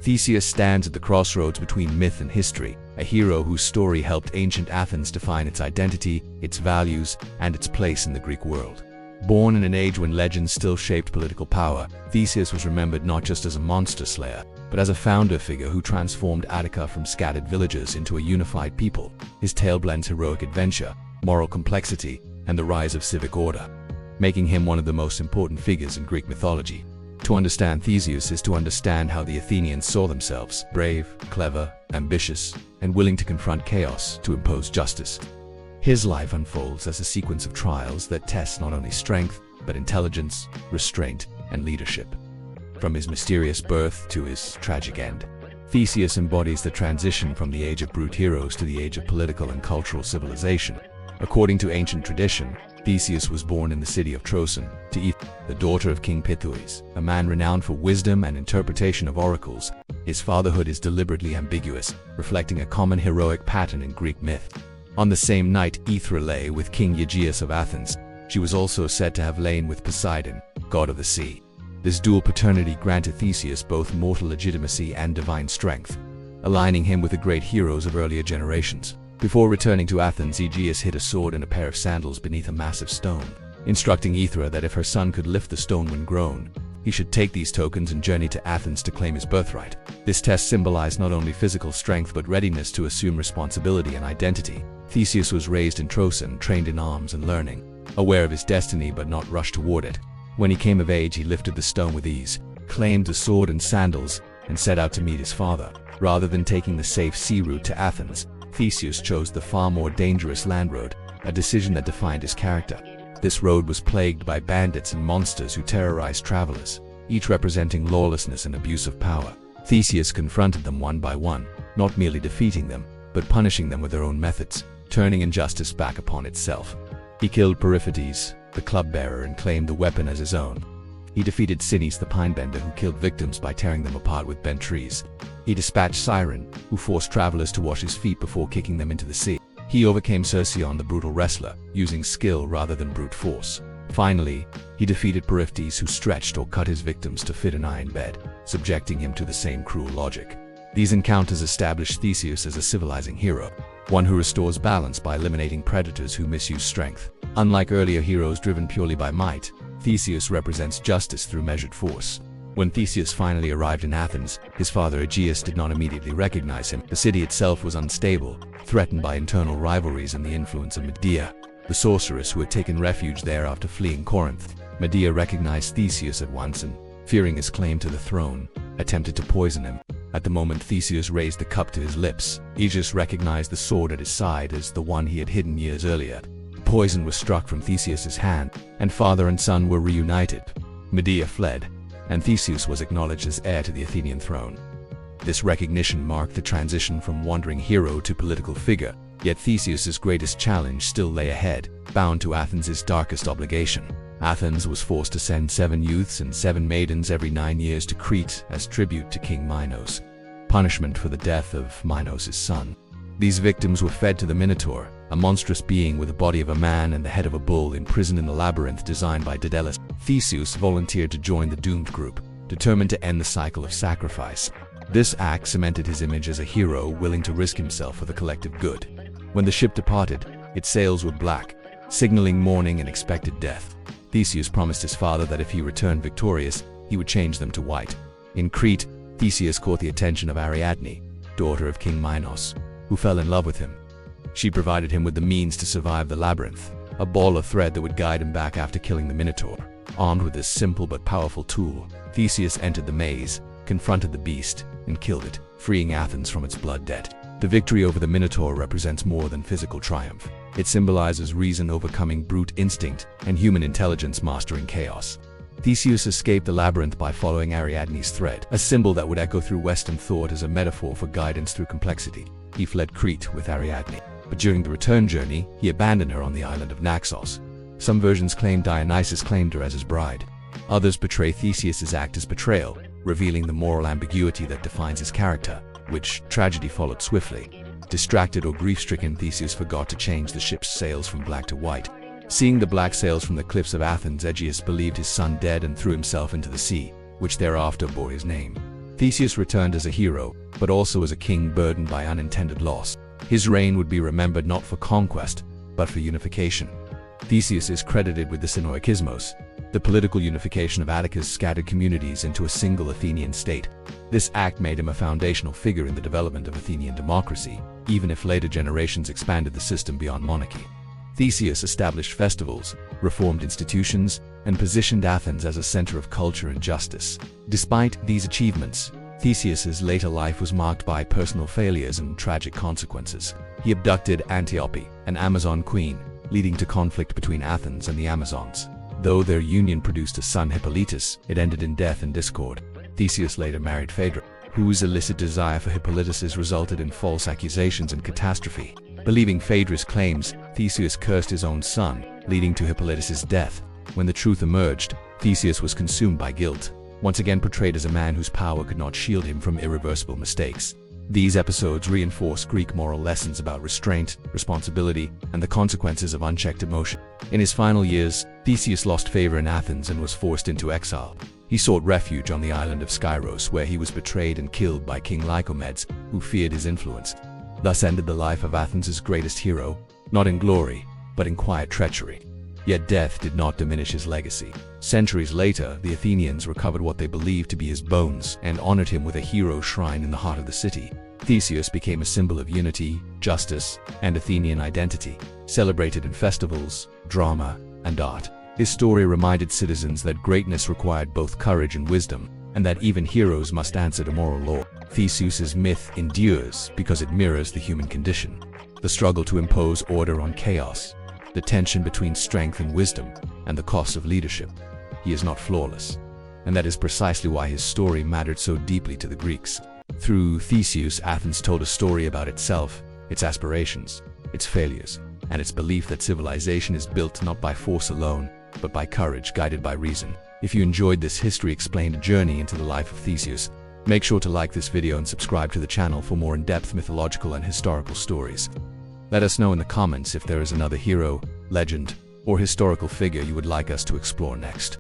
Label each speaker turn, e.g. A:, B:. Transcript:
A: Theseus stands at the crossroads between myth and history, a hero whose story helped ancient Athens define its identity, its values, and its place in the Greek world. Born in an age when legends still shaped political power, Theseus was remembered not just as a monster slayer, but as a founder figure who transformed Attica from scattered villages into a unified people. His tale blends heroic adventure, moral complexity, and the rise of civic order, making him one of the most important figures in Greek mythology. To understand Theseus is to understand how the Athenians saw themselves: brave, clever, ambitious, and willing to confront chaos to impose justice. His life unfolds as a sequence of trials that test not only strength, but intelligence, restraint, and leadership. From his mysterious birth to his tragic end, Theseus embodies the transition from the age of brute heroes to the age of political and cultural civilization. According to ancient tradition, Theseus was born in the city of Troezen to Athens, the daughter of King Theseus, a man renowned for wisdom and interpretation of oracles. His fatherhood is deliberately ambiguous, reflecting a common heroic pattern in Greek myth. On the same night Aethra lay with King Aegeus of Athens, she was also said to have lain with Poseidon, god of the sea. This dual paternity granted Theseus both mortal legitimacy and divine strength, aligning him with the great heroes of earlier generations. Before returning to Athens, Aegeus hid a sword and a pair of sandals beneath a massive stone, instructing Aethra that if her son could lift the stone when grown, he should take these tokens and journey to Athens to claim his birthright. This test symbolized not only physical strength but readiness to assume responsibility and identity. Theseus was raised in Troezen, trained in arms and learning, aware of his destiny but not rushed toward it. When he came of age, he lifted the stone with ease, claimed the sword and sandals, and set out to meet his father. Rather than taking the safe sea route to Athens, Theseus chose the far more dangerous land road, a decision that defined his character. This road was plagued by bandits and monsters who terrorized travelers, each representing lawlessness and abuse of power. Theseus confronted them one by one, not merely defeating them, but punishing them with their own methods, turning injustice back upon itself. He killed Periphetes, the club-bearer, and claimed the weapon as his own. He defeated Sinis, the pine-bender, who killed victims by tearing them apart with bent trees. He dispatched Siren, who forced travelers to wash his feet before kicking them into the sea. He overcame Cercyon, the brutal wrestler, using skill rather than brute force. Finally, he defeated Periphetes, who stretched or cut his victims to fit an iron bed, subjecting him to the same cruel logic. These encounters established Theseus as a civilizing hero, one who restores balance by eliminating predators who misuse strength. Unlike earlier heroes driven purely by might, Theseus represents justice through measured force. When Theseus finally arrived in Athens, his father Aegeus did not immediately recognize him. The city itself was unstable, threatened by internal rivalries and the influence of Medea, the sorceress who had taken refuge there after fleeing Corinth. Medea recognized Theseus at once and, fearing his claim to the throne, attempted to poison him. At the moment Theseus raised the cup to his lips, Aegeus recognized the sword at his side as the one he had hidden years earlier. The poison was struck from Theseus's hand, and father and son were reunited. Medea fled, and Theseus was acknowledged as heir to the Athenian throne. This recognition marked the transition from wandering hero to political figure, yet Theseus's greatest challenge still lay ahead, bound to Athens' darkest obligation. Athens was forced to send 7 youths and 7 maidens every 9 years to Crete as tribute to King Minos, punishment for the death of Minos' son. These victims were fed to the Minotaur, a monstrous being with the body of a man and the head of a bull, imprisoned in the labyrinth designed by Daedalus. Theseus volunteered to join the doomed group, determined to end the cycle of sacrifice. This act cemented his image as a hero willing to risk himself for the collective good. When the ship departed, its sails were black, signaling mourning and expected death. Theseus promised his father that if he returned victorious, he would change them to white. In Crete, Theseus caught the attention of Ariadne, daughter of King Minos, who fell in love with him. She provided him with the means to survive the labyrinth, a ball of thread that would guide him back after killing the Minotaur. Armed with this simple but powerful tool, Theseus entered the maze, confronted the beast, and killed it, freeing Athens from its blood debt. The victory over the Minotaur represents more than physical triumph. It symbolizes reason overcoming brute instinct and human intelligence mastering chaos. Theseus escaped the labyrinth by following Ariadne's thread, a symbol that would echo through Western thought as a metaphor for guidance through complexity. He fled Crete with Ariadne, but during the return journey, he abandoned her on the island of Naxos. Some versions claim Dionysus claimed her as his bride. Others portray Theseus's act as betrayal, revealing the moral ambiguity that defines his character, which tragedy followed swiftly. Distracted or grief-stricken, Theseus forgot to change the ship's sails from black to white. Seeing the black sails from the cliffs of Athens, Aegeus believed his son dead and threw himself into the sea, which thereafter bore his name. Theseus returned as a hero, but also as a king burdened by unintended loss. His reign would be remembered not for conquest, but for unification. Theseus is credited with the Synoikismos, the political unification of Attica's scattered communities into a single Athenian state. This act made him a foundational figure in the development of Athenian democracy, even if later generations expanded the system beyond monarchy. Theseus established festivals, reformed institutions, and positioned Athens as a center of culture and justice. Despite these achievements, Theseus's later life was marked by personal failures and tragic consequences. He abducted Antiope, an Amazon queen, leading to conflict between Athens and the Amazons. Though their union produced a son Hippolytus, it ended in death and discord. Theseus later married Phaedra, whose illicit desire for Hippolytus resulted in false accusations and catastrophe. Believing Phaedra's claims, Theseus cursed his own son, leading to Hippolytus's death. When the truth emerged, Theseus was consumed by guilt, once again portrayed as a man whose power could not shield him from irreversible mistakes. These episodes reinforce Greek moral lessons about restraint, responsibility, and the consequences of unchecked emotion. In his final years, Theseus lost favor in Athens and was forced into exile. He sought refuge on the island of Skyros, where he was betrayed and killed by King Lycomedes, who feared his influence. Thus ended the life of Athens' greatest hero, not in glory, but in quiet treachery. Yet death did not diminish his legacy. Centuries later, the Athenians recovered what they believed to be his bones and honored him with a hero shrine in the heart of the city. Theseus became a symbol of unity, justice, and Athenian identity, celebrated in festivals, drama, and art. His story reminded citizens that greatness required both courage and wisdom, and that even heroes must answer to moral law. Theseus's myth endures because it mirrors the human condition, the struggle to impose order on chaos, the tension between strength and wisdom, and the cost of leadership. He is not flawless, and that is precisely why his story mattered so deeply to the Greeks. Through Theseus, Athens told a story about itself, its aspirations, its failures, and its belief that civilization is built not by force alone, but by courage guided by reason. If you enjoyed this History Explained journey into the life of Theseus, make sure to like this video and subscribe to the channel for more in-depth mythological and historical stories. Let us know in the comments if there is another hero, legend, or historical figure you would like us to explore next.